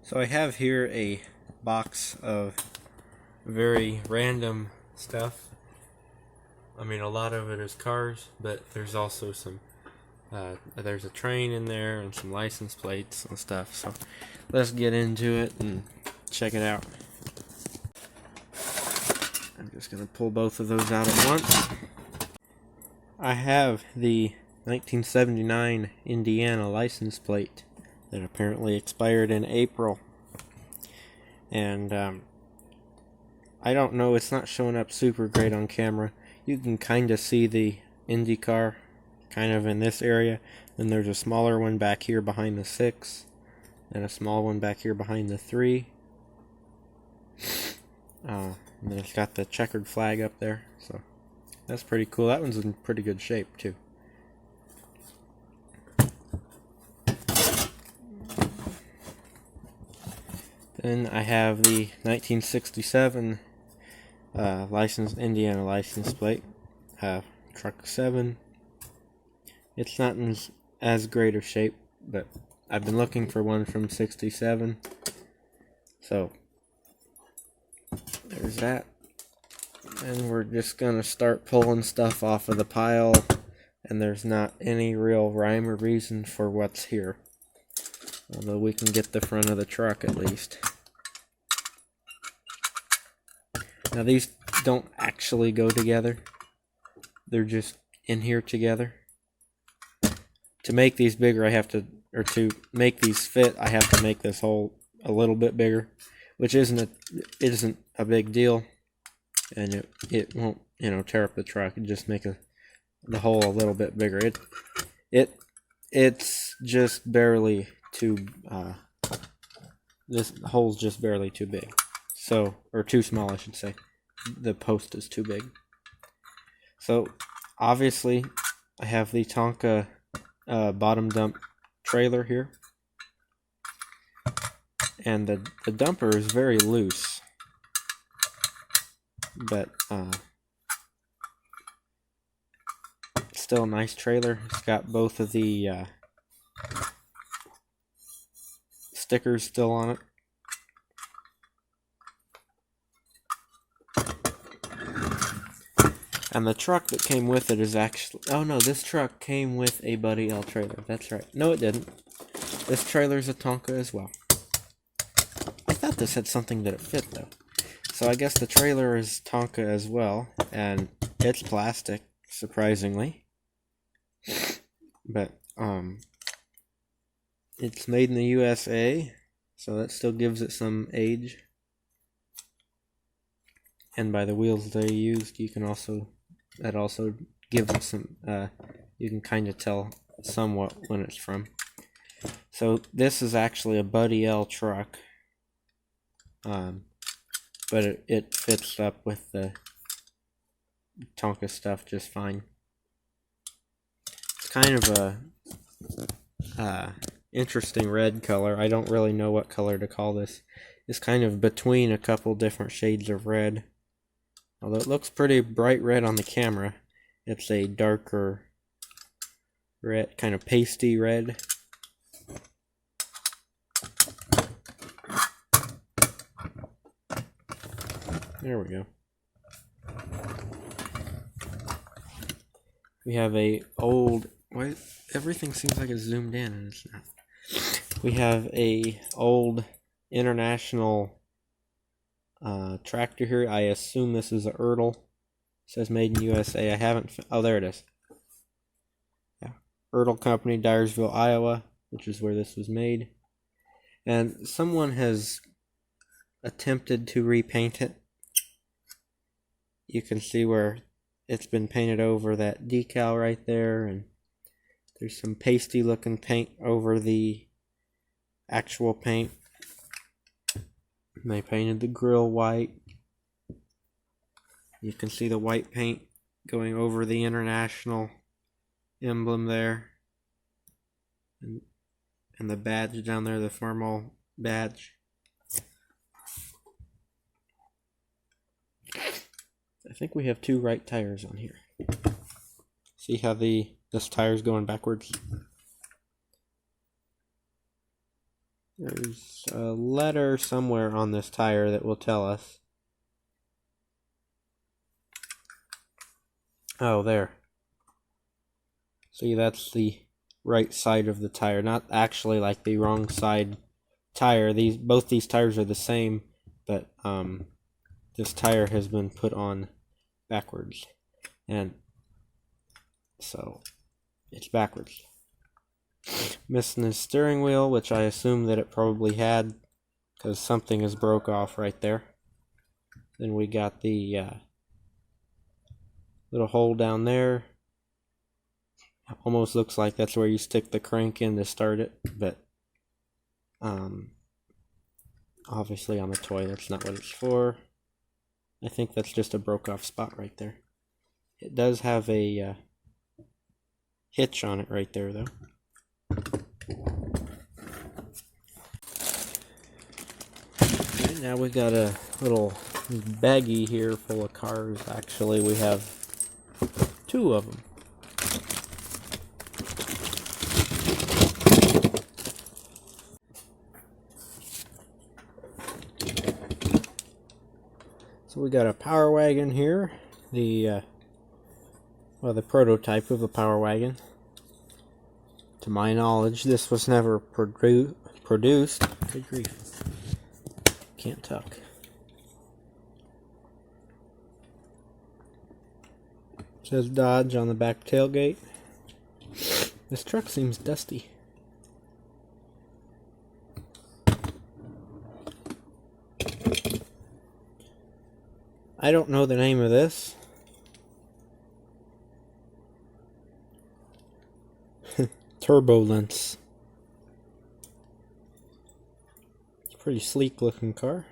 So I have here a box of very random stuff. I mean, a lot of it is cars, but there's also some, there's a train in there and some license plates and stuff. So let's get into it and check it out. I'm just going to pull both of those out at once. I have the 1979 Indiana license plate that apparently expired in April. And I don't know, it's not showing up super great on camera. You can kind of see the Indy car kind of in this area. Then there's a smaller one back here behind the 6, and a small one back here behind the 3. And then it's got the checkered flag up there, so that's pretty cool. That one's in pretty good shape too. Then I have the 1967 Indiana license plate, truck 7. It's not in as great of shape, but I've been looking for one from 67. So there's that. And we're just gonna start pulling stuff off of the pile, and there's not any real rhyme or reason for what's here. Although we can get the front of the truck at least. Now these don't actually go together. They're just in here together. To make these bigger, to make these fit, I have to make this hole a little bit bigger, which isn't a big deal, and it won't tear up the truck. It just make the hole a little bit bigger. It's just barely too. This hole's just barely too big. So, or too small, I should say. The post is too big. So, obviously, I have the Tonka bottom dump trailer here. And the dumper is very loose. But, still a nice trailer. It's got both of the stickers still on it. And the truck that came with it is actually... Oh no, this truck came with a Buddy L trailer. That's right. No, it didn't. This trailer's a Tonka as well. I thought this had something that it fit, though. So I guess the trailer is Tonka as well. And it's plastic, surprisingly. But, it's made in the USA. So that still gives it some age. And by the wheels they used, you can also... That also gives it some, you can kind of tell somewhat when it's from. So this is actually a Buddy L truck, but it fits up with the Tonka stuff just fine. It's kind of a interesting red color. I don't really know what color to call this. It's kind of between a couple different shades of red. Although it looks pretty bright red on the camera, it's a darker red, kind of pasty red. There we go. We have a old... Why everything seems like it's zoomed in and it's not. We have a old International tractor here. I assume this is a Ertl. It says made in USA. I haven't... Oh, there it is. Yeah. Ertl Company, Dyersville, Iowa, which is where this was made. And someone has attempted to repaint it. You can see where it's been painted over that decal right there, and there's some pasty looking paint over the actual paint. They painted the grill white. You can see the white paint going over the International emblem there. And the badge down there, the formal badge. I think we have 2 right tires on here. See how this tire's going backwards? There's a letter somewhere on this tire that will tell us. Oh, there. See, that's the right side of the tire, not actually like the wrong side tire. Both these tires are the same, but this tire has been put on backwards, and so it's backwards. Missing the steering wheel, which I assume that it probably had, because something is broke off right there. Then we got the little hole down there. Almost looks like that's where you stick the crank in to start it, but obviously on the toy that's not what it's for. I think that's just a broke off spot right there. It does have a hitch on it right there though. Right, now we got a little baggie here full of cars. Actually, we have 2 of them. So we got a Power Wagon here, the prototype of a Power Wagon. To my knowledge, this was never produced. Good grief. Can't talk. It says Dodge on the back tailgate. This truck seems dusty. I don't know the name of this. Turbulence. It's a pretty sleek looking car.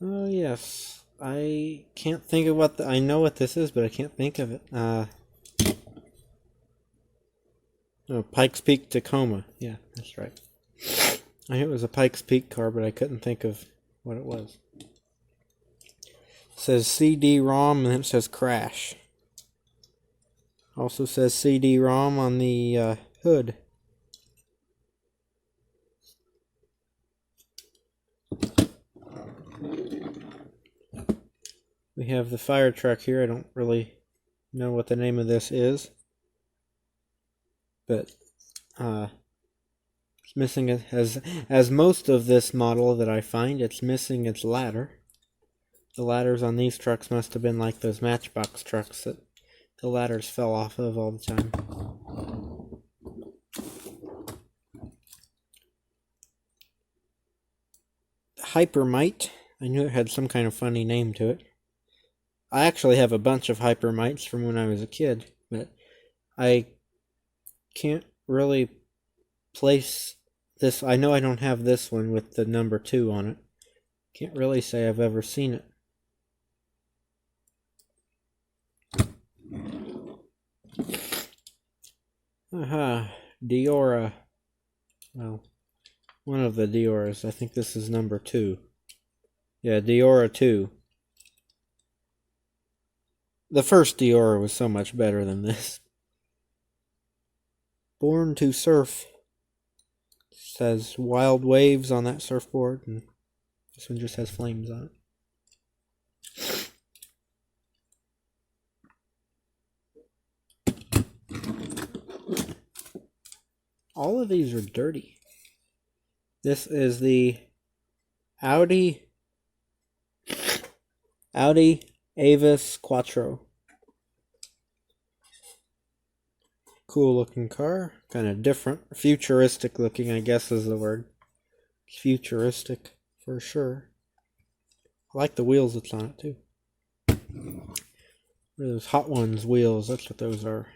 Oh yes, I can't think of what I know what this is, but I can't think of it. Oh, Pikes Peak Tacoma. Yeah, that's right. I knew it was a Pikes Peak car, but I couldn't think of what it was. It says CD-ROM, and then it says crash. Also says CD-ROM on the hood. We have the fire truck here. I don't really know what the name of this is, but it's missing it, as most of this model that I find, it's missing its ladder. The ladders on these trucks must have been like those Matchbox trucks that the ladders fell off of all the time. Hypermite. I knew it had some kind of funny name to it. I actually have a bunch of Hypermites from when I was a kid, but I can't really place this. I know I don't have this one with the number 2 on it. Can't really say I've ever seen it. Aha, Deora. Well, one of the Deoras. I think this is number 2. Yeah, Deora 2. The first Deora was so much better than this. Born to Surf. It says Wild Waves on that surfboard, and this one just has flames on it. All of these are dirty. This is the Audi Avis Quattro. Cool looking car. Kind of different. Futuristic looking, I guess is the word. Futuristic for sure. I like the wheels that's on it too. Those Hot Ones wheels, that's what those are.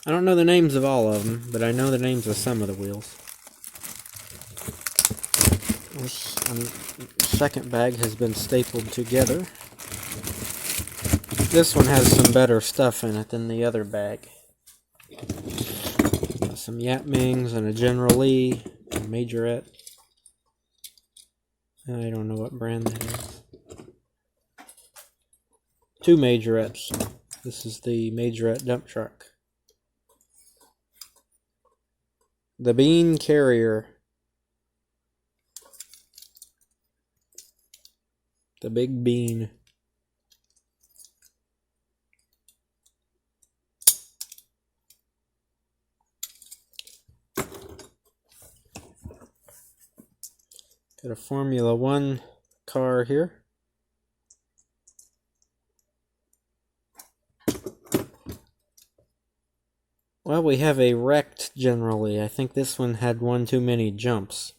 I don't know the names of all of them, but I know the names of some of the wheels. This second bag has been stapled together. This one has some better stuff in it than the other bag. Got some Yap-Mings and a General Lee, a Majorette. I don't know what brand that is. 2 Majorettes. This is the Majorette dump truck. The Bean Carrier. The Big Bean. Got a Formula One car here. Well, we have a wrecked generally. I think this one had one too many jumps.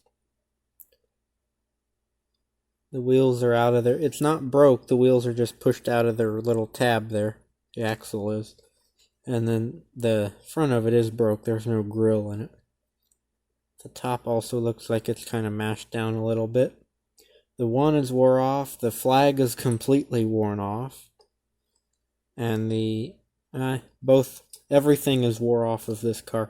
The wheels are out of there. It's not broke. The wheels are just pushed out of their little tab there. The axle is. And then the front of it is broke. There's no grill in it. The top also looks like it's kind of mashed down a little bit. The one is wore off. The flag is completely worn off. And the everything is wore off of this car.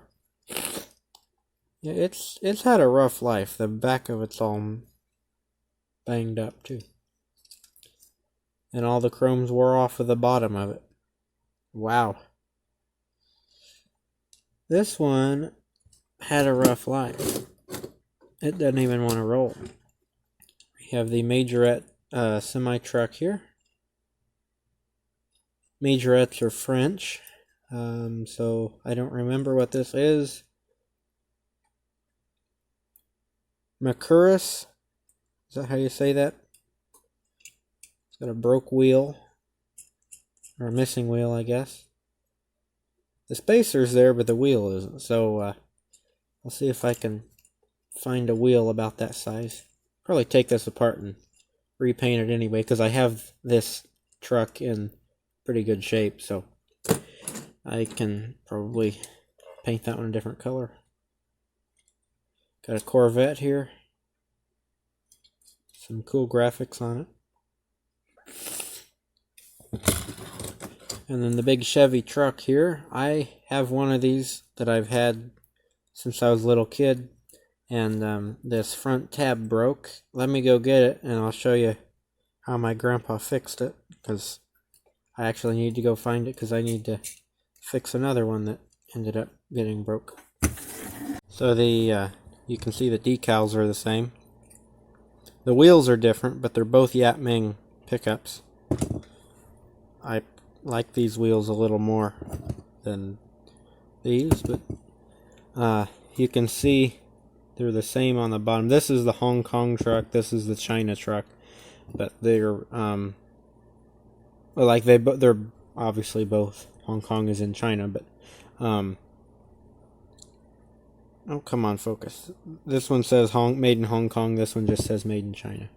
Yeah, it's had a rough life. The back of it's all banged up too. And all the chrome's wore off of the bottom of it. Wow. This one had a rough life. It doesn't even want to roll. We have the Majorette semi-truck here. Majorettes are French, so I don't remember what this is. Mercurus, is that how you say that? It's got a broke wheel, or a missing wheel, I guess. The spacer's there, but the wheel isn't, so I'll see if I can find a wheel about that size. Probably take this apart and repaint it anyway, because I have this truck in pretty good shape, so I can probably paint that one a different color. Got a Corvette here. Some cool graphics on it. And then the big Chevy truck here. I have one of these that I've had since I was a little kid. And this front tab broke. Let me go get it and I'll show you how my grandpa fixed it. Because I actually need to go find it because I need to fix another one that ended up getting broke. So you can see the decals are the same. The wheels are different, but they're both Yap Ming pickups. I like these wheels a little more than these, but you can see they're the same on the bottom. This is the Hong Kong truck, this is the China truck, but they're they're obviously both. Hong Kong is in China, but oh, come on, focus. This one says made in Hong Kong, this one just says made in China.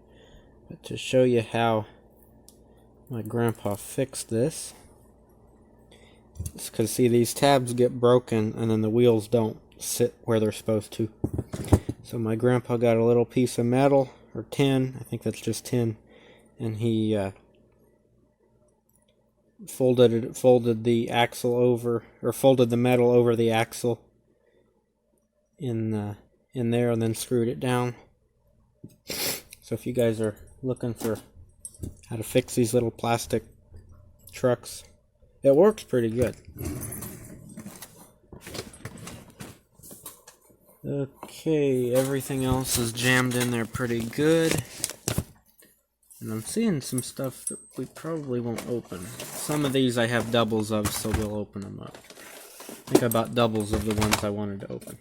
But to show you how my grandpa fixed this, because see, these tabs get broken and then the wheels don't sit where they're supposed to. So my grandpa got a little piece of metal, or tin, I think that's just tin, and he folded the axle over, or folded the metal over the axle in there, and then screwed it down. So if you guys are looking for how to fix these little plastic trucks, it works pretty good. Okay, everything else is jammed in there pretty good. And I'm seeing some stuff that we probably won't open. Some of these I have doubles of, so we'll open them up. I think I bought doubles of the ones I wanted to open.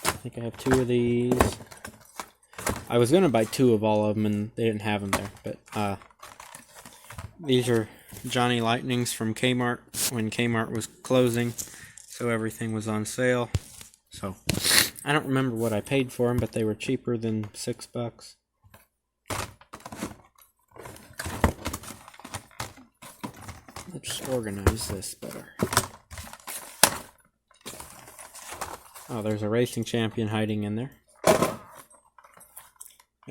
I think I have 2 of these. I was going to buy 2 of all of them, and they didn't have them there. But these are Johnny Lightnings from Kmart when Kmart was closing, so everything was on sale. So I don't remember what I paid for them, but they were cheaper than $6. Let's organize this better. Oh, there's a Racing Champion hiding in there.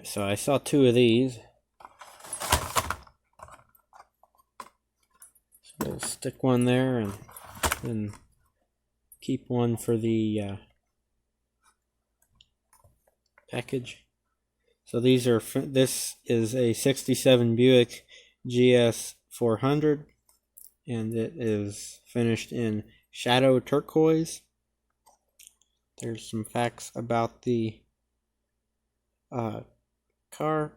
So I saw 2 of these. So we'll stick one there and then keep one for the package. So these are, this is a 67 Buick GS 400, and it is finished in Shadow Turquoise. There's some facts about the car.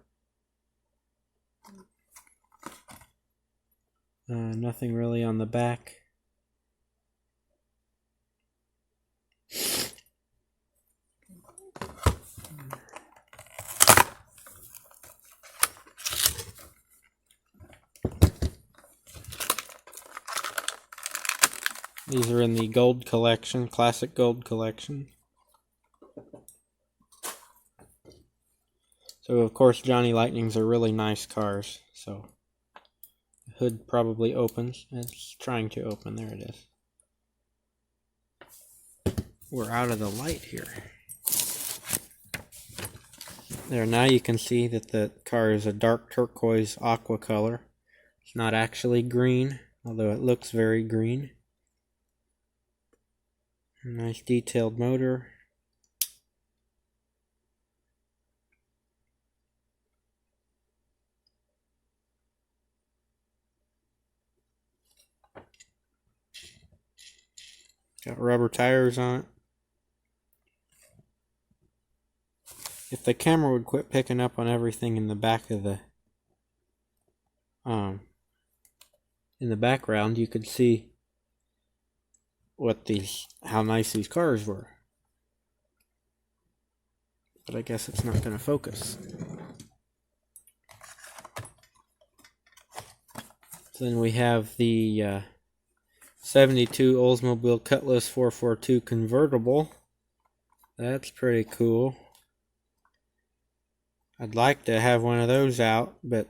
Nothing really on the back. These are in the gold collection, classic gold collection. So of course Johnny Lightnings are really nice cars. So the hood probably opens. It's trying to open. There it is. We're out of the light here. There, now you can see that the car is a dark turquoise aqua color. It's not actually green, although it looks very green. Nice detailed motor. Got rubber tires on it. If the camera would quit picking up on everything in the back of the in the background, you could see how nice these cars were. But I guess it's not going to focus. Then we have the 72 Oldsmobile Cutlass 442 convertible. That's pretty cool. I'd like to have one of those out, but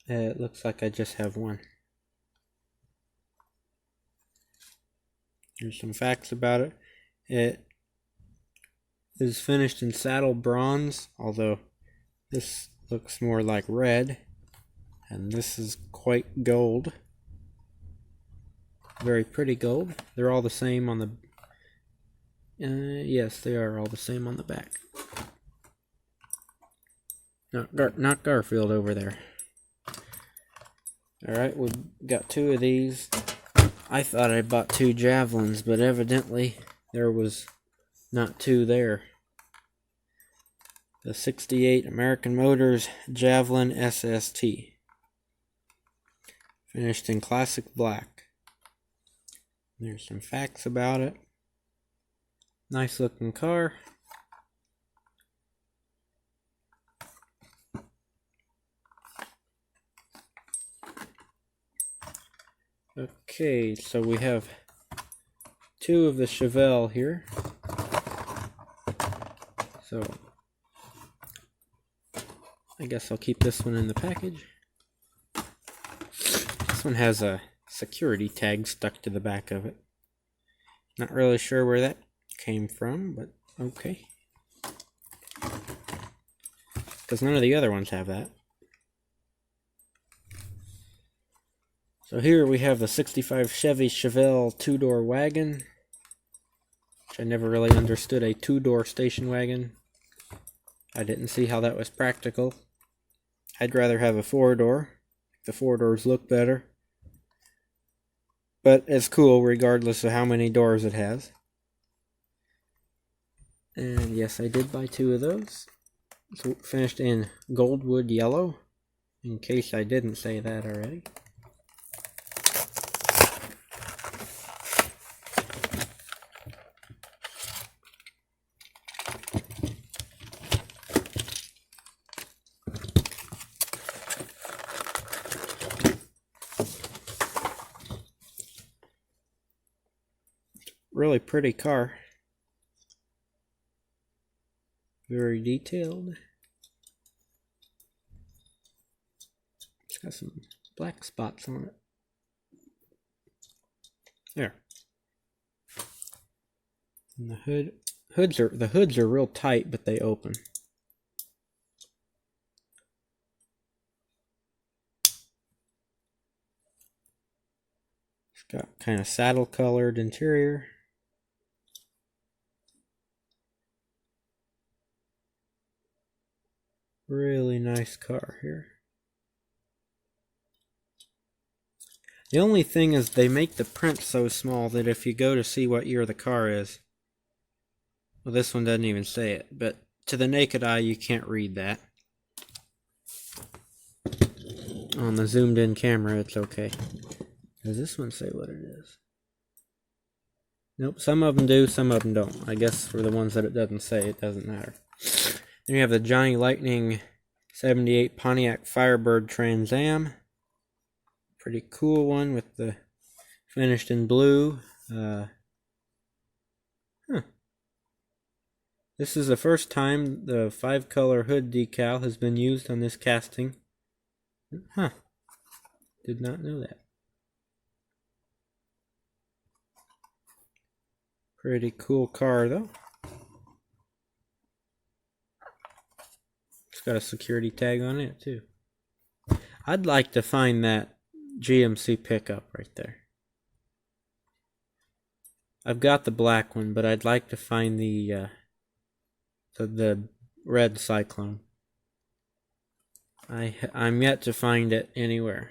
it looks like I just have one. Here's some facts about it. It is finished in saddle bronze, although this looks more like red, and this is quite gold. Very pretty gold. They're all the same on the... yes, they are all the same on the back. Not Garfield over there. Alright, we've got two of these. I thought I bought two Javelins, but evidently there was not two there. The 68 American Motors Javelin SST. Finished in classic black. There's some facts about it. Nice looking car. Okay, so we have two of the Chevelle here. So I guess I'll keep this one in the package. This one has a security tag stuck to the back of it. Not really sure where that came from, but okay. Because none of the other ones have that. So here we have the 65 Chevy Chevelle two-door wagon, which I never really understood a two-door station wagon. I didn't see how that was practical. I'd rather have a four-door. The four doors look better. But it's cool regardless of how many doors it has. And yes, I did buy two of those. It's finished in Goldwood yellow, in case I didn't say that already. Really pretty car. Very detailed. It's got some black spots on it. There. And the hoods are real tight, but they open. It's got kind of saddle colored interior. Really nice car here. The only thing is they make the print so small that if you go to see what year the car is, Well, this one doesn't even say it, but to the naked eye, you can't read that. On the zoomed in camera, it's okay. Does this one say what it is? Nope, some of them do, some of them don't. I guess for the ones that it doesn't say, it doesn't matter. Then you have the Johnny Lightning 78 Pontiac Firebird Trans Am. Pretty cool one with the finished in blue. This is the first time the 5-color hood decal has been used on this casting. Did not know that. Pretty cool car though. It's got a security tag on it too. I'd like to find that GMC pickup right there. I've got the black one, but I'd like to find the red Cyclone. I'm yet to find it anywhere.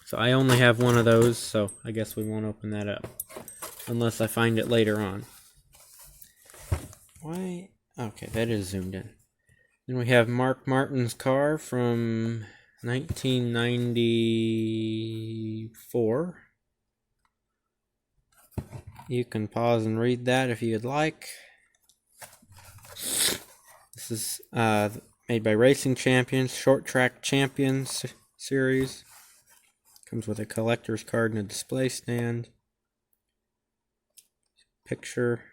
So I only have one of those, so I guess we won't open that up. Unless I find it later on. Why? Okay, that is zoomed in. Then we have Mark Martin's car from 1994. You can pause and read that if you'd like. This is made by Racing Champions, Short Track Champions series. Comes with a collector's card and a display stand. Picture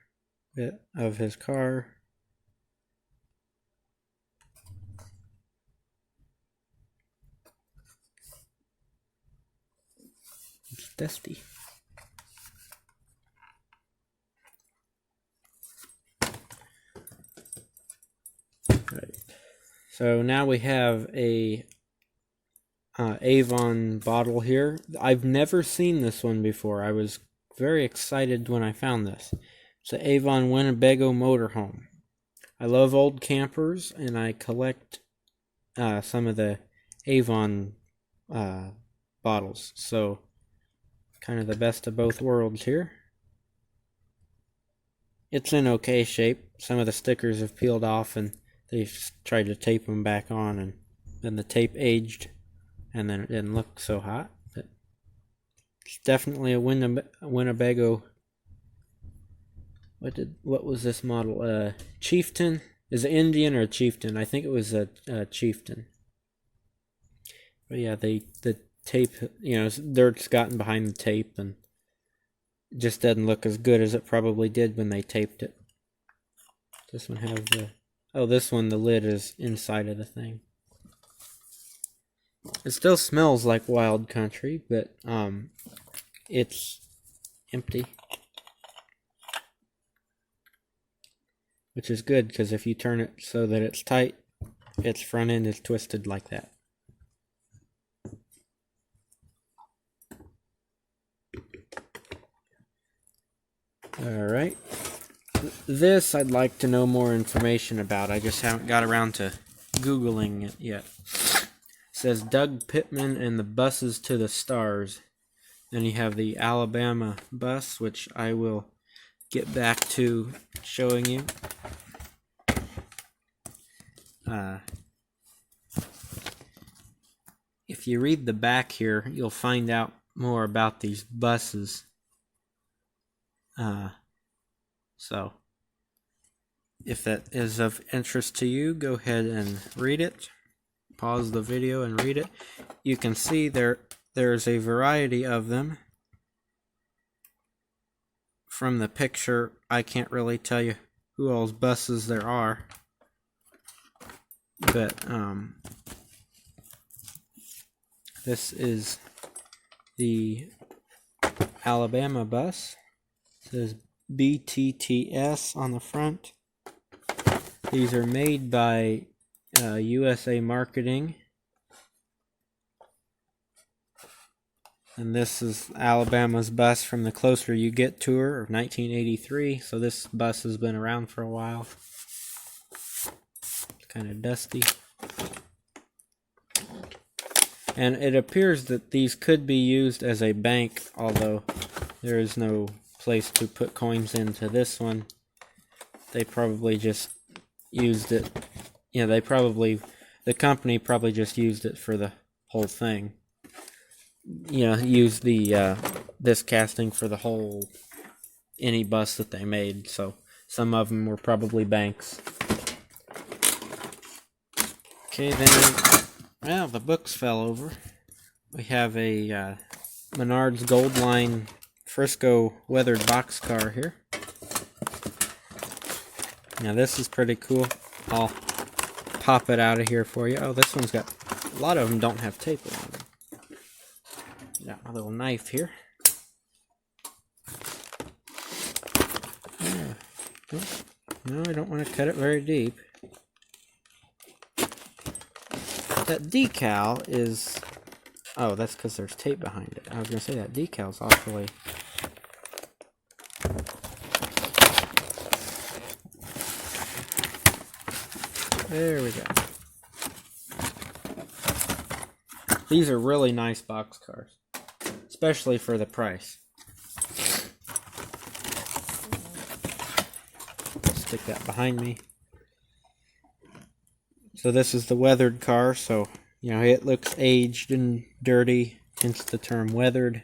of his car. It's dusty. Right. So now we have a Avon bottle here. I've never seen this one before. I was very excited when I found this. It's the Avon Winnebago Motorhome. I love old campers, and I collect some of the Avon bottles. So, kind of the best of both worlds here. It's in okay shape. Some of the stickers have peeled off, and they've tried to tape them back on, and then the tape aged, and then it didn't look so hot. But it's definitely a Winnebago. What was this model? Chieftain? Is it Indian or a Chieftain? I think it was a Chieftain. But yeah, the tape, dirt's gotten behind the tape, and it just doesn't look as good as it probably did when they taped it. This one has this one, the lid is inside of the thing. It still smells like Wild Country, but it's empty. Which is good, because if you turn it so that it's tight, its front end is twisted like that. Alright. This I'd like to know more information about. I just haven't got around to Googling it yet. It says Doug Pittman and the Buses to the Stars. Then you have the Alabama bus, which I will get back to showing you. If you read the back here, you'll find out more about these buses. So, if that is of interest to you, go ahead and read it. Pause the video and read it. You can see there's a variety of them. From the picture, I can't really tell you who all's buses there are. But, this is the Alabama bus. It says BTTS on the front. These are made by USA Marketing. And this is Alabama's bus from the Closer You Get tour of 1983. So this bus has been around for a while. It's kind of dusty. And it appears that these could be used as a bank, although there is no place to put coins into this one. They probably just used it. Yeah, the company probably just used it for the whole thing. Used the this casting for the whole any bus that they made. So some of them were probably banks. Okay, then, well, the books fell over. We have a Menards Gold Line Frisco weathered boxcar here. Now this is pretty cool. I'll pop it out of here for you. Oh, this one's got, a lot of them don't have tape on them. Got my little knife here. Yeah. No, I don't want to cut it very deep. That decal is... Oh, that's because there's tape behind it. I was going to say that decal's awfully... There we go. These are really nice boxcars, especially for the price. Stick that behind me. So this is the weathered car, so it looks aged and dirty, hence the term weathered.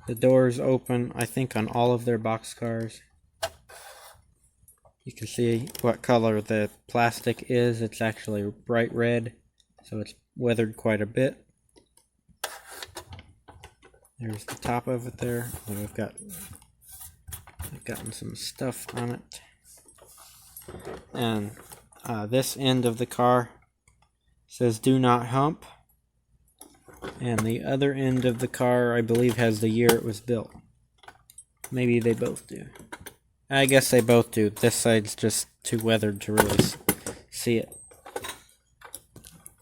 The doors open, I think, on all of their boxcars. You can see what color the plastic is. It's actually bright red, so it's weathered quite a bit. There's the top of it there. I've gotten some stuff on it. And this end of the car says "Do not hump," and the other end of the car, I believe, has the year it was built. Maybe they both do. I guess they both do. This side's just too weathered to really see it.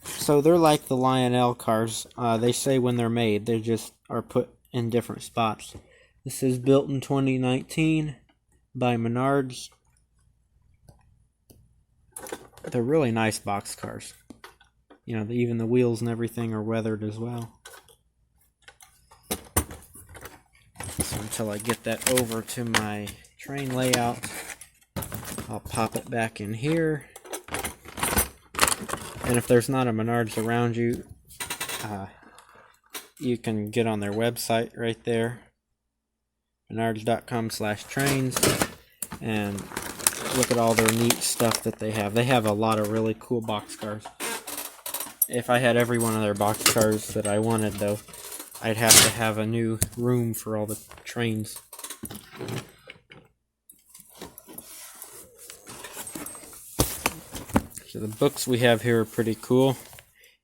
So they're like the Lionel cars. They say when they're made, they just are put in different spots. This is built in 2019 by Menards. They're really nice box cars. Even the wheels and everything are weathered as well. So until I get that over to my train layout, I'll pop it back in here. And if there's not a Menards around you, you can get on their website right there, menards.com/trains, and look at all their neat stuff that they have. They have a lot of really cool boxcars. If I had every one of their boxcars that I wanted, though, I'd have to have a new room for all the trains. So the books we have here are pretty cool.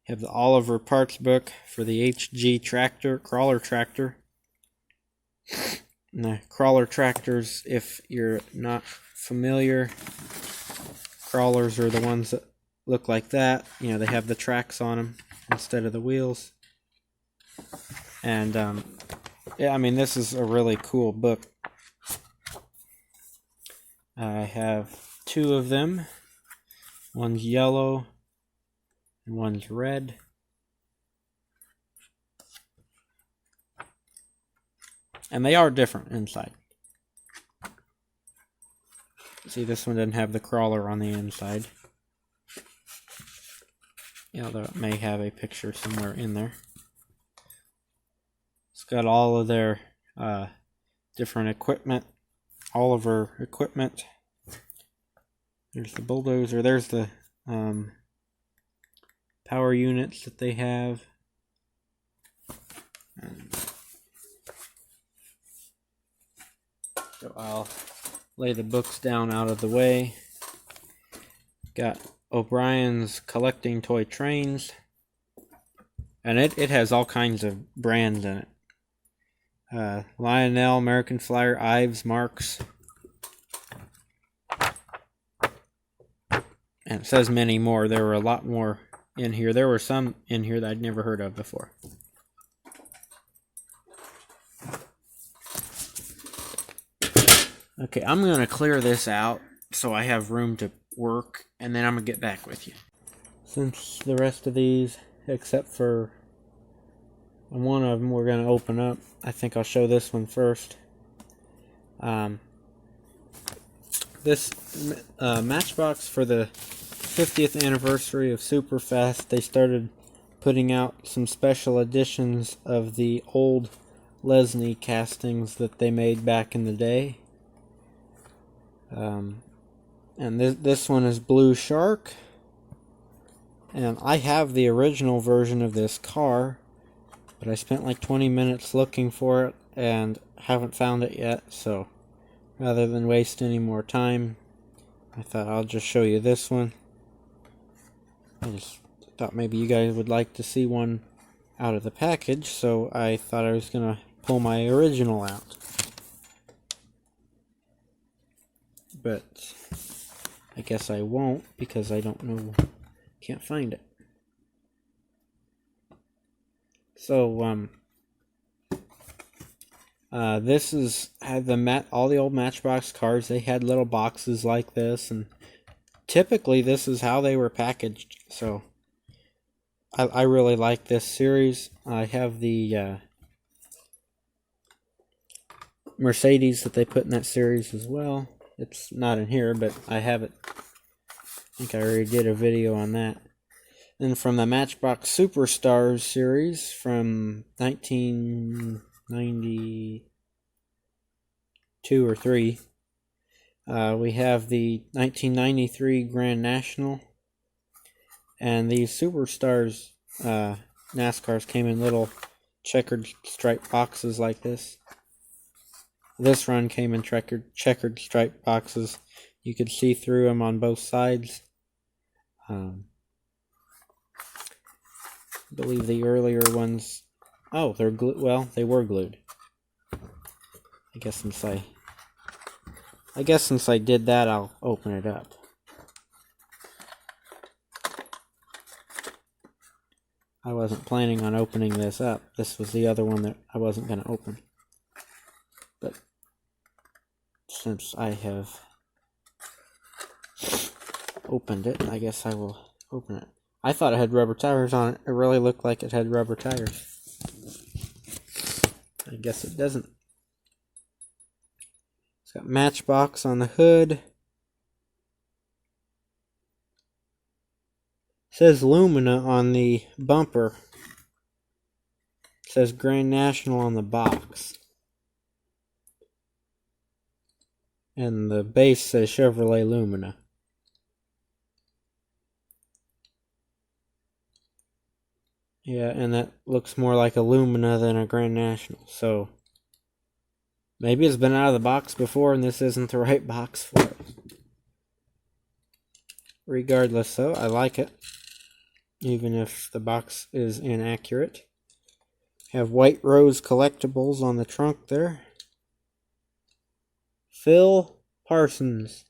We have the Oliver Parts book for the HG tractor, crawler tractor. And the crawler tractors, if you're not familiar, crawlers are the ones that look like that. They have the tracks on them instead of the wheels. And yeah, I mean, this is a really cool book. I have two of them. One's yellow and one's red. And they are different inside. See, this one doesn't have the crawler on the inside. Although it may have a picture somewhere in there. It's got all of their different equipment. All of our equipment. There's the bulldozer. There's the power units that they have. So I'll lay the books down out of the way. Got O'Brien's Collecting Toy Trains. And it has all kinds of brands in it. Lionel, American Flyer, Ives, Marks. And it says many more. There were a lot more in here. There were some in here that I'd never heard of before. Okay, I'm going to clear this out so I have room to work, and then I'm going to get back with you. Since the rest of these, except for one of them, we're going to open up, I think I'll show this one first. This Matchbox, for the 50th anniversary of Superfast, they started putting out some special editions of the old Lesney castings that they made back in the day. And this one is Blue Shark. And I have the original version of this car, but I spent like 20 minutes looking for it and haven't found it yet, so rather than waste any more time, I thought I'll just show you this one. I just thought maybe you guys would like to see one out of the package, so I thought I was going to pull my original out. But I guess I won't, because I don't know, can't find it. So, this had all the old Matchbox cars. They had little boxes like this, and typically this is how they were packaged. So, I really like this series. I have the Mercedes that they put in that series as well. It's not in here, but I have it. I think I already did a video on that. And from the Matchbox Superstars series from 1992 or 3, we have the 1993 Grand National. And these Superstars NASCARs came in little checkered striped boxes like this. This run came in checkered striped boxes. You could see through them on both sides. I believe the earlier ones, oh, they're glued. Well, they were glued. I guess since I did that, I'll open it up. I wasn't planning on opening this up. This was the other one that I wasn't going to open. But since I have opened it, I guess I will open it. I thought it had rubber tires on it. It really looked like it had rubber tires. I guess it doesn't. It's got Matchbox on the hood. It says Lumina on the bumper. It says Grand National on the box. And the base says Chevrolet Lumina. Yeah, and that looks more like a Lumina than a Grand National. So maybe it's been out of the box before and this isn't the right box for it. Regardless, though, I like it. Even if the box is inaccurate. Have White Rose Collectibles on the trunk there. Phil Parsons.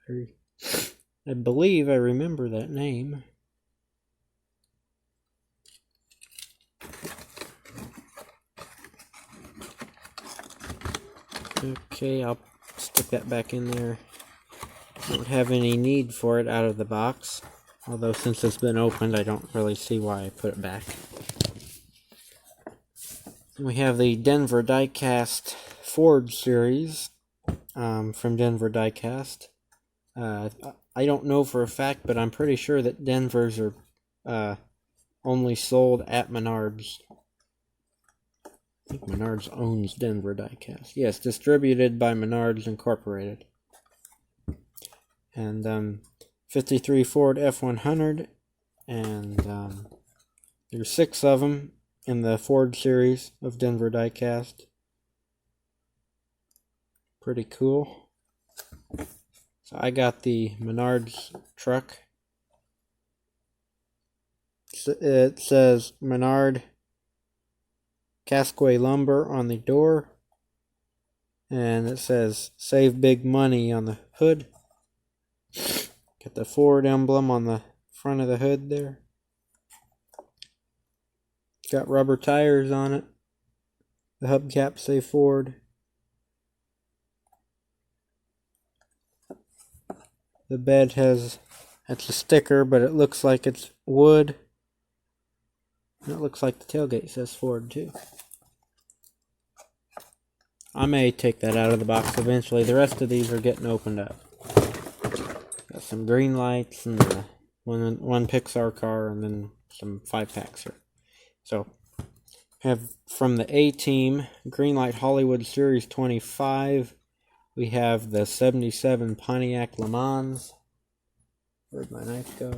I believe I remember that name. Okay, I'll stick that back in there. Don't have any need for it out of the box. Although since it's been opened, I don't really see why I put it back. We have the Denver Diecast Ford series from Denver Diecast. I don't know for a fact, but I'm pretty sure that Denver's are only sold at Menards. I think Menards owns Denver Diecast. Yes, distributed by Menards Incorporated. And 53 Ford F100, and there's 6 of them in the Ford series of Denver Diecast. Pretty cool. So I got the Menards truck. It says Menard Casquay Lumber on the door, and it says Save Big Money on the hood. Got the Ford emblem on the front of the hood there. Got rubber tires on it. The hubcaps say Ford. The bed it's a sticker, but it looks like it's wood. And it looks like the tailgate says Ford too. I may take that out of the box eventually. The rest of these are getting opened up. Got some green lights and one Pixar car, and then some 5-packs here. So, have from the A-Team, Greenlight Hollywood Series 25, we have the 77 Pontiac Le Mans. Where'd my knife go?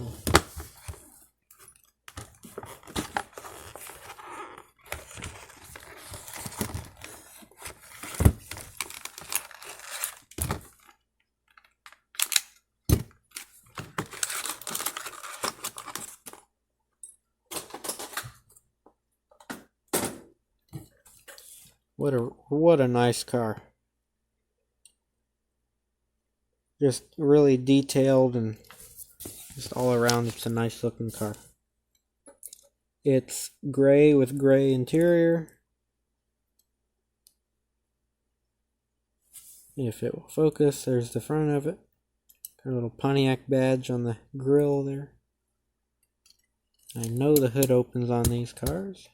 What a nice car. Just really detailed and just all around, it's a nice looking car. It's gray with gray interior. If it will focus, there's the front of it. Got a little Pontiac badge on the grill there. I know the hood opens on these cars.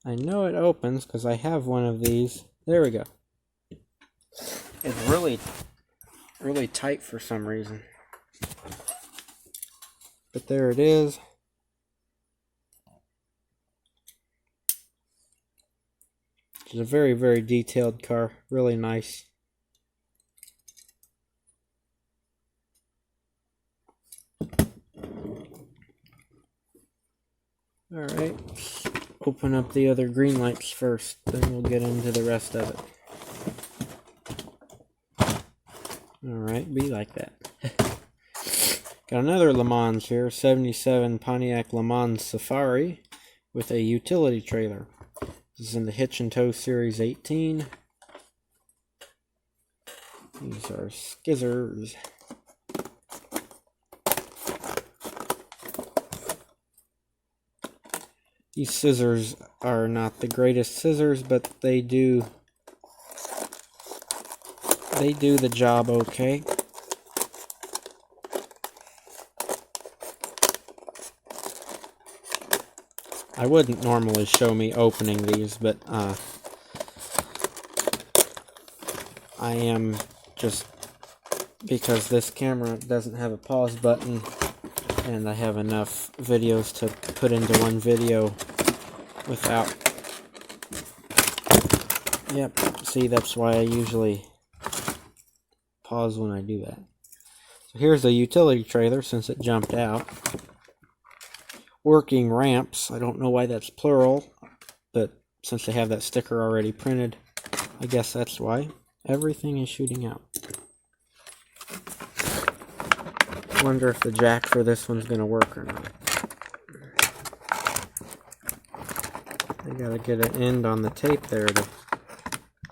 I know it opens because I have one of these. There we go. It's really tight for some reason. But there it is. It's a very, very detailed car. Really nice. Alright. Open up the other green lights first, then we'll get into the rest of it. Alright, be like that. Got another Le Mans here, 77 Pontiac Le Mans Safari with a utility trailer. This is in the Hitch and Tow Series 18. These are skizzers. These scissors are not the greatest scissors, but they do the job okay. I wouldn't normally show me opening these, but I am, just because this camera doesn't have a pause button and I have enough videos to put into one video without. Yep, see, that's why I usually pause when I do that. So here's the utility trailer since it jumped out. Working ramps, I don't know why that's plural, but since they have that sticker already printed, I guess that's why. Everything is shooting out. Wonder if the jack for this one's gonna work or not. I gotta get an end on the tape there to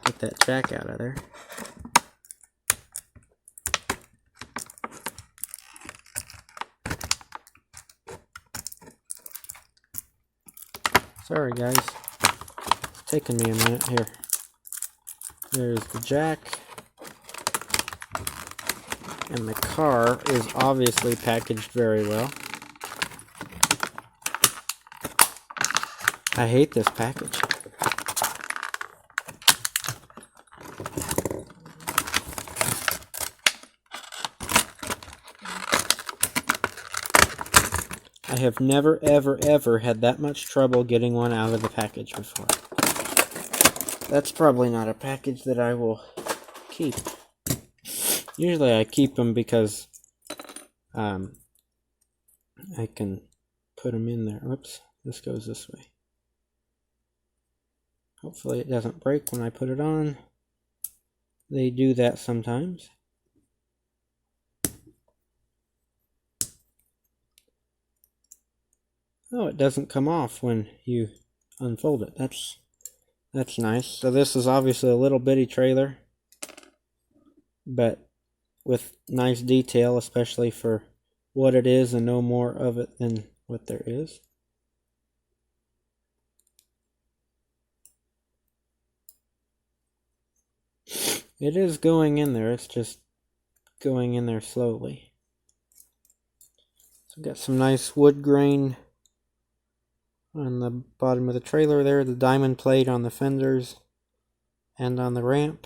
get that jack out of there. Sorry guys, it's taking me a minute here. There's the jack. And the car is obviously packaged very well. I hate this package. I have never, ever had that much trouble getting one out of the package before. That's probably not a package that I will keep. Usually I keep them because I can put them in there. Whoops, this goes this way. Hopefully it doesn't break when I put it on. They do that sometimes. Oh, it doesn't come off when you unfold it. That's nice. So this is obviously a little bitty trailer, but with nice detail, especially for what it is and no more of it than what there is. It is going in there, it's just going in there slowly. So got some nice wood grain on the bottom of the trailer there, the diamond plate on the fenders and on the ramp.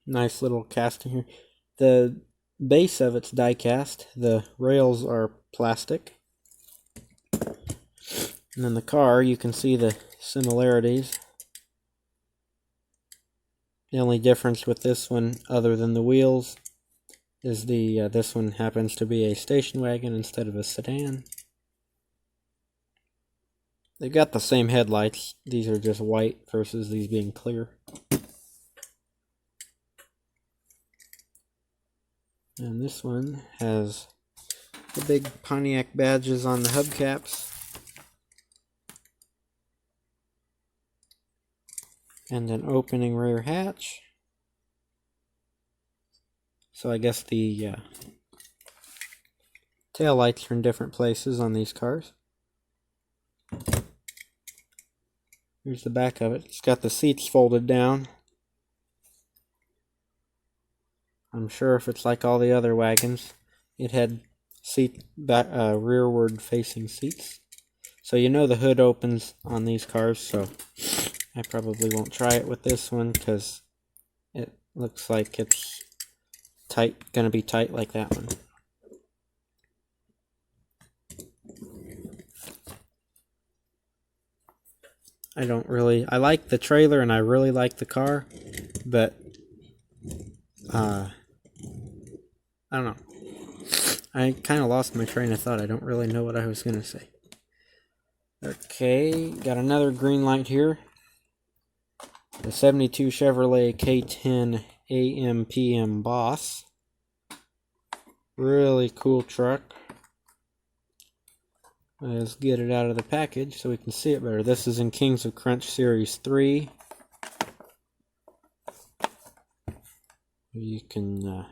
Nice little casting here. The base of it's die cast, the rails are plastic. And then the car, you can see the similarities. The only difference with this one, other than the wheels, is this one happens to be a station wagon instead of a sedan. They've got the same headlights. These are just white versus these being clear. And this one has the big Pontiac badges on the hubcaps. And an opening rear hatch. So I guess the tail lights are in different places on these cars. Here's the back of it. It's got the seats folded down. I'm sure if it's like all the other wagons, it had rearward facing seats. So you know the hood opens on these cars, so I probably won't try it with this one because it looks like it's gonna be tight like that one. I like the trailer and I really like the car, but I don't know. I kind of lost my train of thought. I don't really know what I was gonna say. Okay, got another green light here. The 72 Chevrolet K10 AM/PM Boss. Really cool truck. Let's get it out of the package so we can see it better. This is in Kings of Crunch Series 3. You can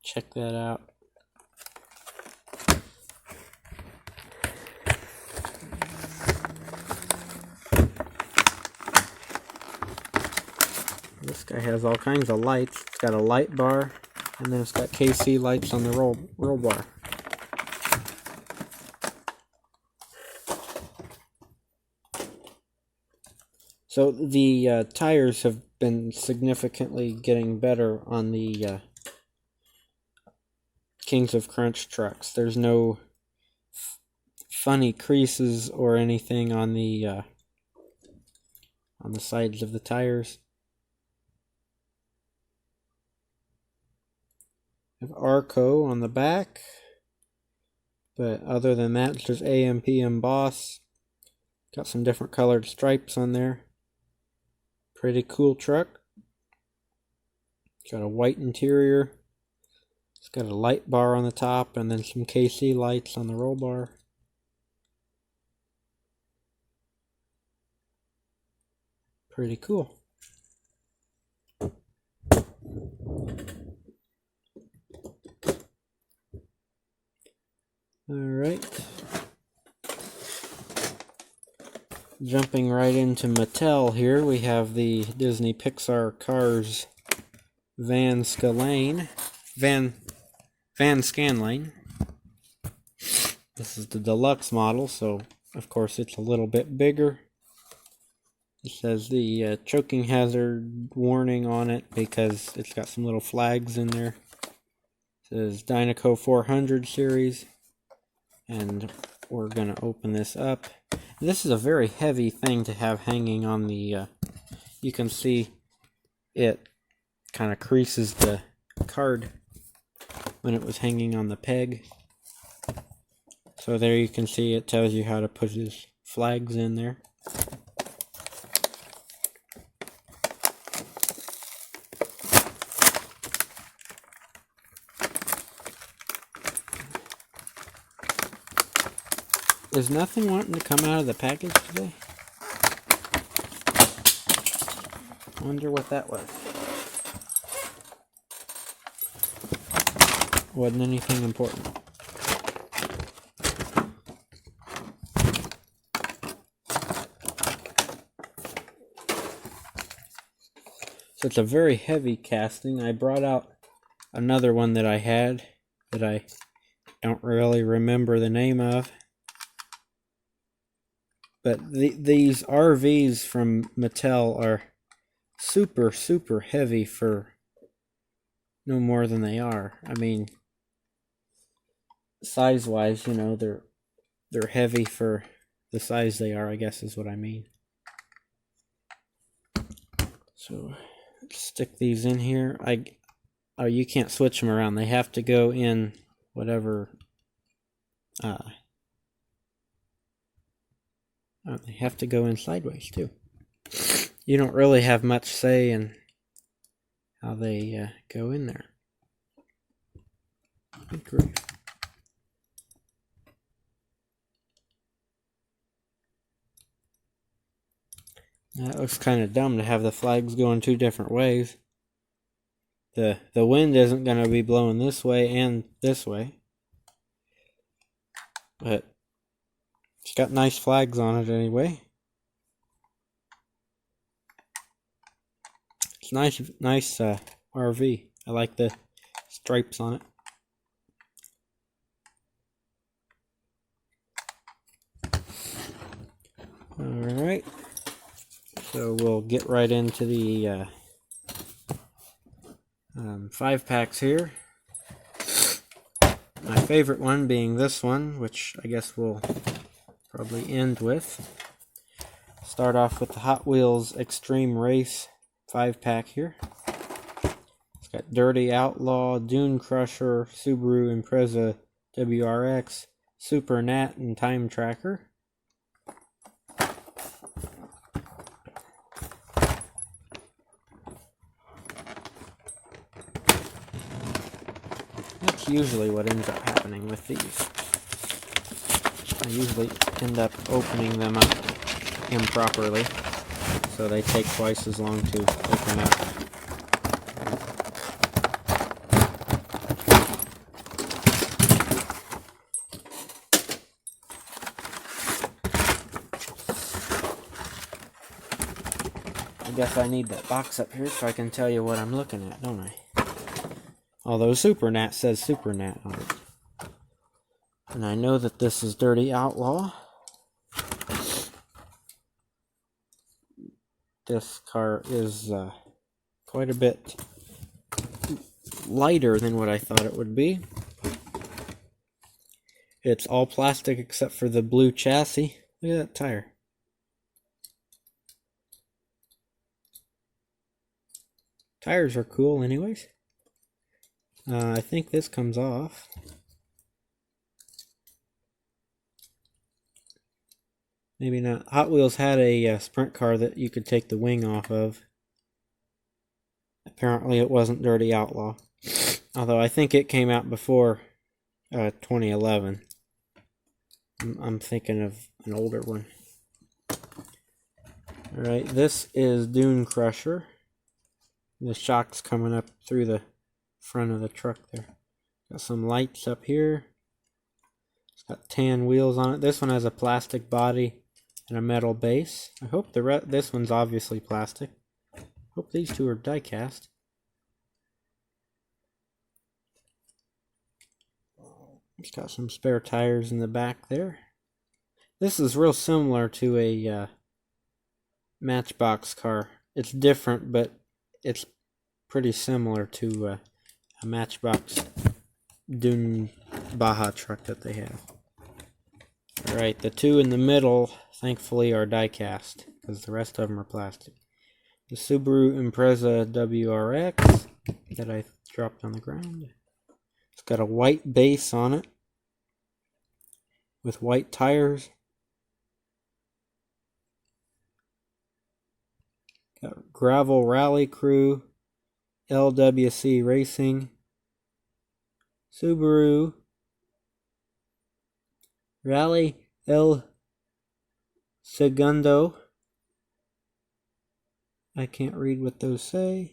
check that out. This guy has all kinds of lights. It's got a light bar, and then it's got KC lights on the roll bar. So the tires have been significantly getting better on the Kings of Crunch trucks. There's no funny creases or anything on the sides of the tires. Have Arco on the back, but other than that, it's just AM/PM Boss. Got some different colored stripes on there. Pretty cool truck. Got a white interior. It's got a light bar on the top and then some KC lights on the roll bar. Pretty cool. Alright. Jumping right into Mattel here, we have the Disney Pixar Cars Van Scanlane. This is the deluxe model, so of course it's a little bit bigger. It says the choking hazard warning on it because it's got some little flags in there. It says Dynaco 400 series. And we're going to open this up. This is a very heavy thing to have hanging on the... you can see it kind of creases the card when it was hanging on the peg. So there you can see it tells you how to put his flags in there. Is nothing wanting to come out of the package today? Wonder what that was. Wasn't anything important. it's a very heavy casting. I brought out another one that I had that I don't really remember the name of. But these RVs from Mattel are super, super heavy for no more than they are. I mean, size-wise, you know, they're heavy for the size they are, I guess is what I mean. So, let's stick these in here. Oh, you can't switch them around. They have to go in whatever... they have to go in sideways, too. You don't really have much say in how they go in there. Good grief. That looks kind of dumb to have the flags going two different ways. The wind isn't going to be blowing this way and this way. But it's got nice flags on it anyway. It's nice RV. I like the stripes on it. Alright. So we'll get right into the 5-packs here. My favorite one being this one, which I guess we'll probably end with. Start off with the Hot Wheels Extreme Race 5-pack here. It's got Dirty Outlaw, Dune Crusher, Subaru Impreza WRX, Super Nat, and Time Tracker. That's usually what ends up happening with these. I usually end up opening them up improperly, so they take twice as long to open up. I guess I need that box up here so I can tell you what I'm looking at, don't I? Although Super Nat says Super Nat on it. And I know that this is Dirty Outlaw. This car is quite a bit lighter than what I thought it would be. It's all plastic except for the blue chassis. Look at that tire. Tires are cool anyways. I think this comes off. Maybe not. Hot Wheels had a sprint car that you could take the wing off of. Apparently it wasn't Dirty Outlaw. Although I think it came out before 2011. I'm thinking of an older one. Alright, this is Dune Crusher. The shock's coming up through the front of the truck there. Got some lights up here. It's got tan wheels on it. This one has a plastic body and a metal base. I hope this one's obviously plastic. Hope these two are die cast. It's got some spare tires in the back there. This is real similar to a Matchbox car. It's different, but it's pretty similar to a Matchbox Dune Baja truck that they have. Alright, the two in the middle, thankfully, are die cast, because the rest of them are plastic. The Subaru Impreza WRX that I dropped on the ground. It's got a white base on it with white tires. Got Gravel Rally Crew, LWC Racing, Subaru, Rally El Segundo. I can't read what those say.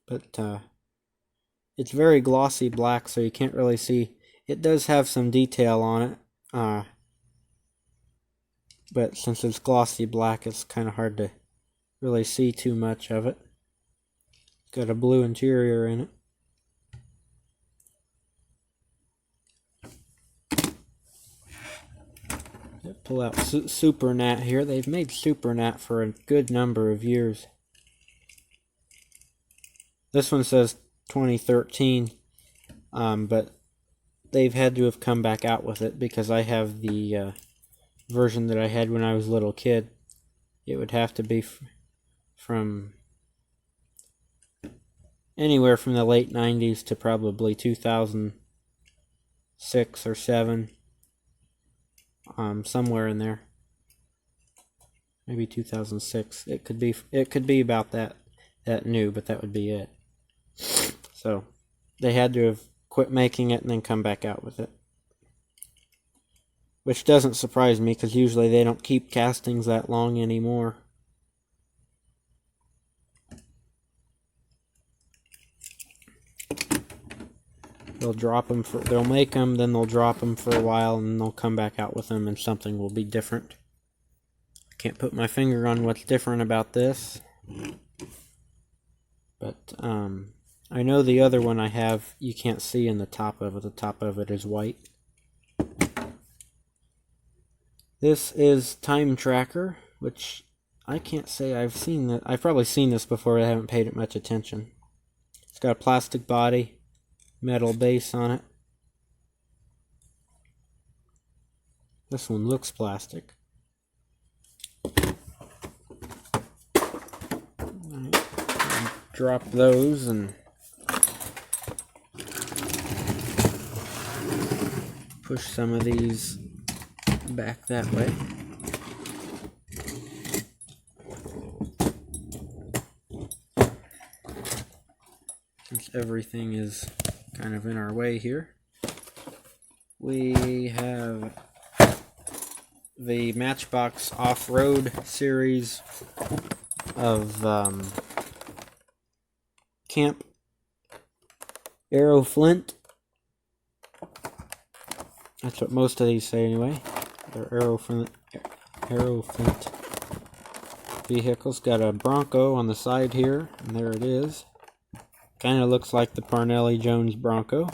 But it's very glossy black, so you can't really see. It does have some detail on it. but since it's glossy black, it's kind of hard to really see too much of it. It's got a blue interior in it. Pull out Super Nat here. They've made Super Nat for a good number of years. This one says 2013, but they've had to have come back out with it because I have the version that I had when I was a little kid. It would have to be from anywhere from the late 90s to probably 2006 or 7. Somewhere in there. Maybe 2006. It could be about that new, but that would be it. So they had to have quit making it and then come back out with it. Which doesn't surprise me because usually they don't keep castings that long anymore. They'll make them, then they'll drop them for a while, and they'll come back out with them, and something will be different. I can't put my finger on what's different about this, but I know the other one I have, you can't see in the top of it. The top of it is white. This is Time Tracker, which I can't say I've seen that. I've probably seen this before, but I haven't paid it much attention. It's got a plastic body, metal base on it. This one looks plastic. Right. Drop those and push some of these back that way. Since everything is kind of in our way here, we have the Matchbox Off-Road series of Camp Aero Flint. That's what most of these say anyway. They're Aero Flint vehicles. Got a Bronco on the side here, and there it is. Kind of looks like the Parnelli Jones Bronco.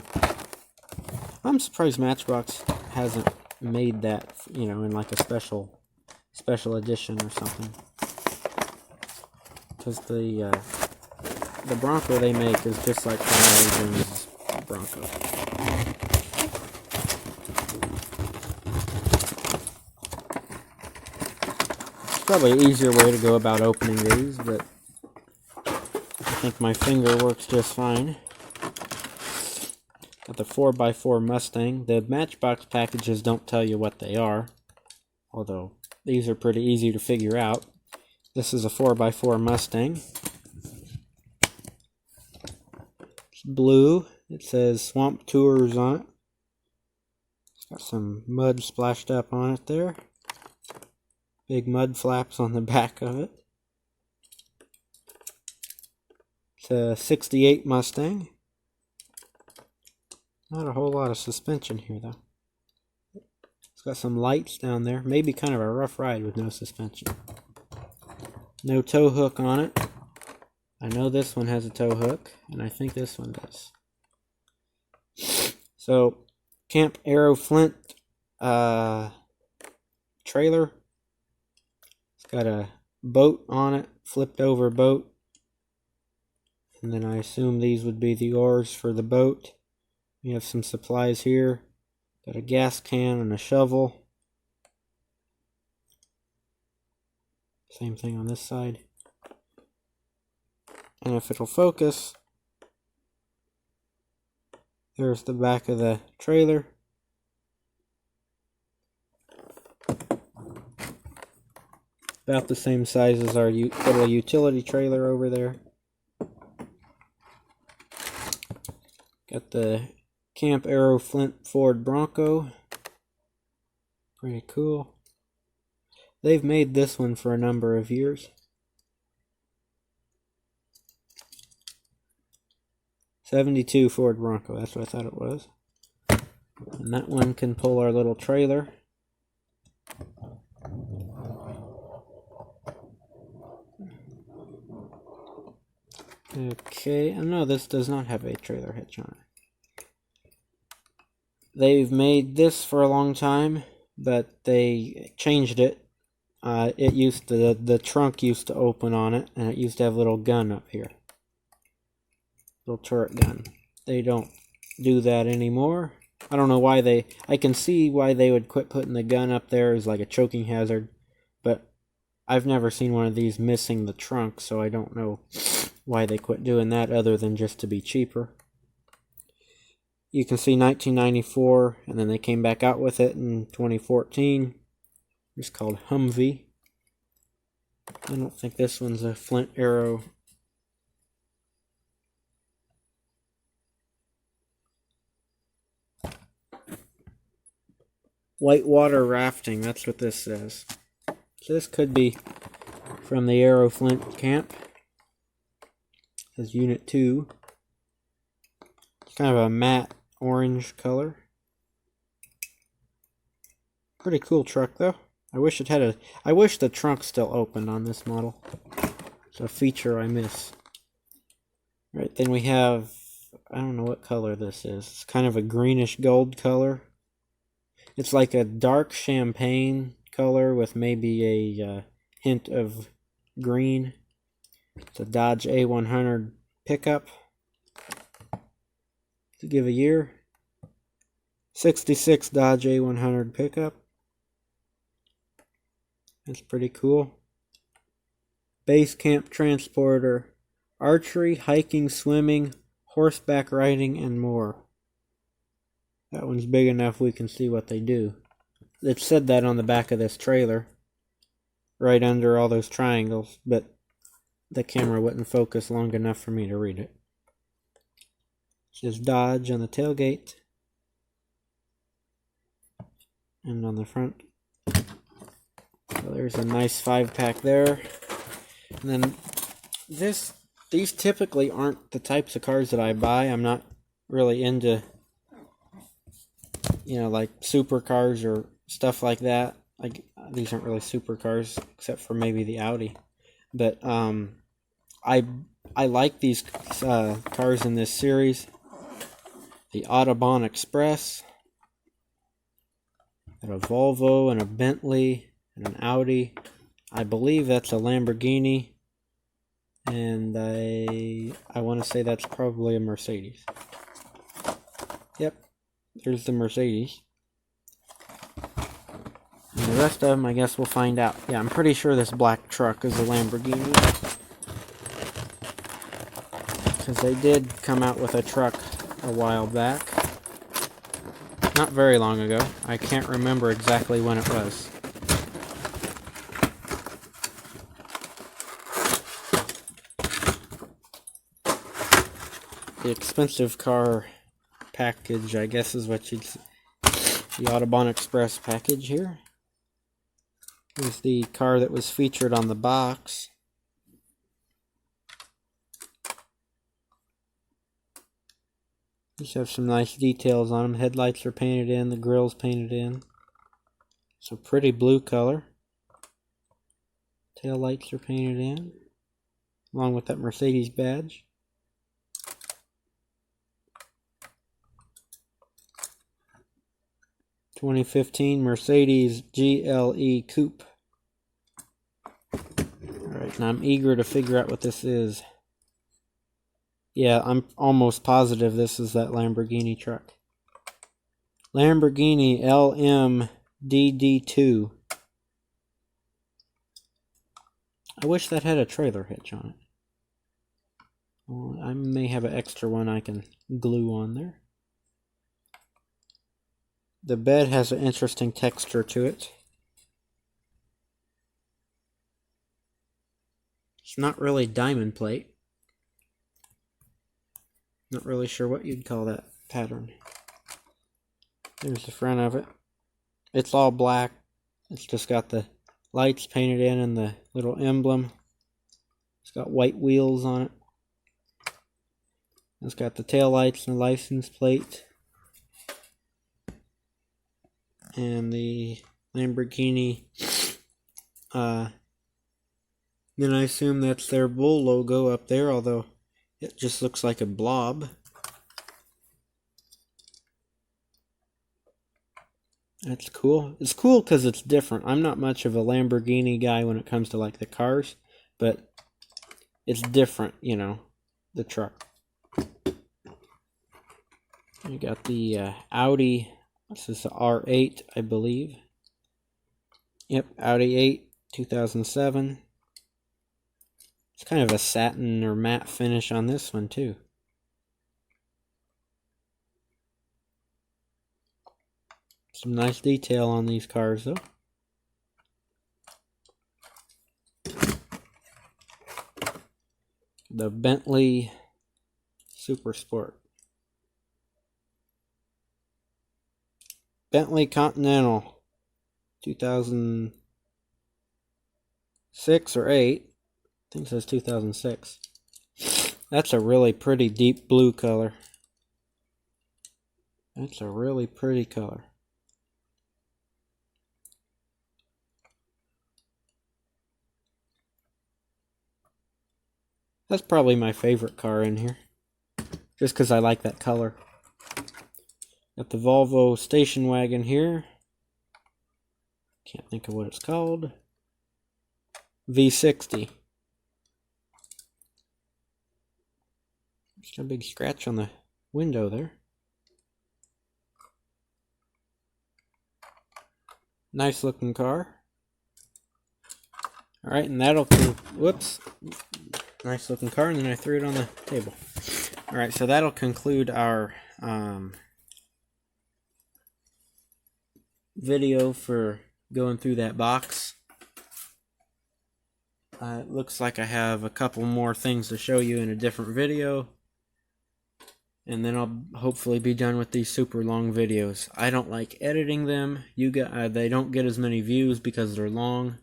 I'm surprised Matchbox hasn't made that, you know, in like a special edition or something. Because the Bronco they make is just like Parnelli Jones Bronco. It's probably an easier way to go about opening these, but I think my finger works just fine. Got the 4x4 Mustang. The Matchbox packages don't tell you what they are, although these are pretty easy to figure out. This is a 4x4 Mustang. It's blue. It says Swamp Tours on it. It's got some mud splashed up on it there. Big mud flaps on the back of it. It's a 68 Mustang. Not a whole lot of suspension here though. It's got some lights down there. Maybe kind of a rough ride with no suspension. No tow hook on it. I know this one has a tow hook, and I think this one does. So, Camp Aero Flint trailer. It's got a boat on it, flipped over boat. And then I assume these would be the oars for the boat. We have some supplies here. Got a gas can and a shovel. Same thing on this side. And if it'll focus, there's the back of the trailer. About the same size as our little utility trailer over there. Got the Camp Aero Flint Ford Bronco. Pretty cool. They've made this one for a number of years. 72 Ford Bronco, that's what I thought it was. And that one can pull our little trailer. Okay, no, this does not have a trailer hitch on it. They've made this for a long time, but they changed it. It used to, the trunk used to open on it, and it used to have a little gun up here. Little turret gun. They don't do that anymore. I don't know why I can see why they would quit putting the gun up there as like a choking hazard, but I've never seen one of these missing the trunk, so I don't know why they quit doing that other than just to be cheaper. You can see 1994, and then they came back out with it in 2014. It's called Humvee. I don't think this one's a Flint Arrow. Whitewater rafting, that's what this says. So this could be from the Arrow Flint camp. It says Unit 2. It's kind of a matte orange color. Pretty cool truck though. I wish the trunk still opened on this model. It's a feature I miss. Right, then we have, I don't know what color this is. It's kind of a greenish gold color. It's like a dark champagne color with maybe a hint of green. It's a Dodge A100 pickup. To give a year, 66 Dodge A100 pickup. That's pretty cool. Base camp transporter, archery, hiking, swimming, horseback riding, and more. That one's big enough we can see what they do. It said that on the back of this trailer, right under all those triangles, but the camera wouldn't focus long enough for me to read it. It says Dodge on the tailgate and on the front. So there's a nice 5-pack there. And then these typically aren't the types of cars that I buy. I'm not really into, like supercars or stuff like that. Like, these aren't really supercars except for maybe the Audi. But I like these cars in this series. The Autobahn Express, and a Volvo and a Bentley and an Audi. I believe that's a Lamborghini, and I want to say that's probably a Mercedes. Yep, there's the Mercedes. And the rest of them, I guess we'll find out. Yeah, I'm pretty sure this black truck is a Lamborghini, because they did come out with a truck a while back. Not very long ago. I can't remember exactly when it was. The expensive car package, I guess, is what you'd see. The Autobahn Express package here. Here's the car that was featured on the box. These have some nice details on them. Headlights are painted in, the grill's painted in. It's a pretty blue color. Tail lights are painted in, along with that Mercedes badge. (2015) Mercedes GLE Coupe. Alright, now I'm eager to figure out what this is. Yeah, I'm almost positive this is that Lamborghini truck. Lamborghini LMDD2. I wish that had a trailer hitch on it. Well, I may have an extra one I can glue on there. The bed has an interesting texture to it. It's not really diamond plate. Not really sure what you'd call that pattern. There's the front of it. It's all black. It's just got the lights painted in and the little emblem. It's got white wheels on it. It's got the tail lights and the license plate. And the Lamborghini. Then I assume that's their bull logo up there, although It just looks like a blob. That's cool. It's cool because it's different. I'm not much of a Lamborghini guy when it comes to like the cars, but it's different, you know, the truck. You got the Audi, this is the R8, I believe. Yep, Audi 8, 2007. It's kind of a satin or matte finish on this one too. Some nice detail on these cars though. The Bentley Super Sport. Bentley Continental 2006 or 8. I think it says 2006. That's a really pretty deep blue color. That's a really pretty color. That's probably my favorite car in here, just because I like that color. Got the Volvo station wagon here. Can't think of what it's called. V60. Just got a big scratch on the window there. Nice looking car. Alright, and that'll... Whoops. Nice looking car, and then I threw it on the table. Alright, so that'll conclude our video for going through that box. It looks like I have a couple more things to show you in a different video, and then I'll hopefully be done with these super long videos. I don't like editing them. They don't get as many views because they're long.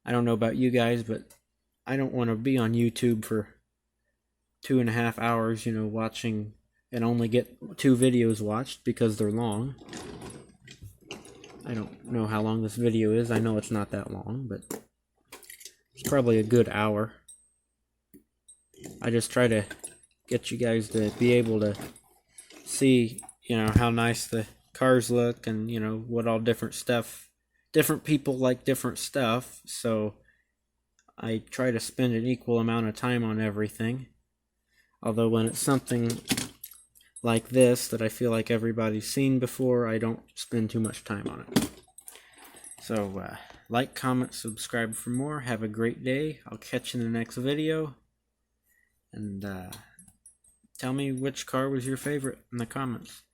I don't know about you guys, but I don't want to be on YouTube for 2.5 hours, you know, watching and only get 2 videos watched because they're long. I don't know how long this video is. I know it's not that long, but it's probably a good hour. I just try to get you guys to be able to see, you know, how nice the cars look and, you know, what all different people like different stuff, so I try to spend an equal amount of time on everything. Although when it's something like this that I feel like everybody's seen before, I don't spend too much time on it. So, like, comment, subscribe for more. Have a great day. I'll catch you in the next video. And tell me which car was your favorite in the comments.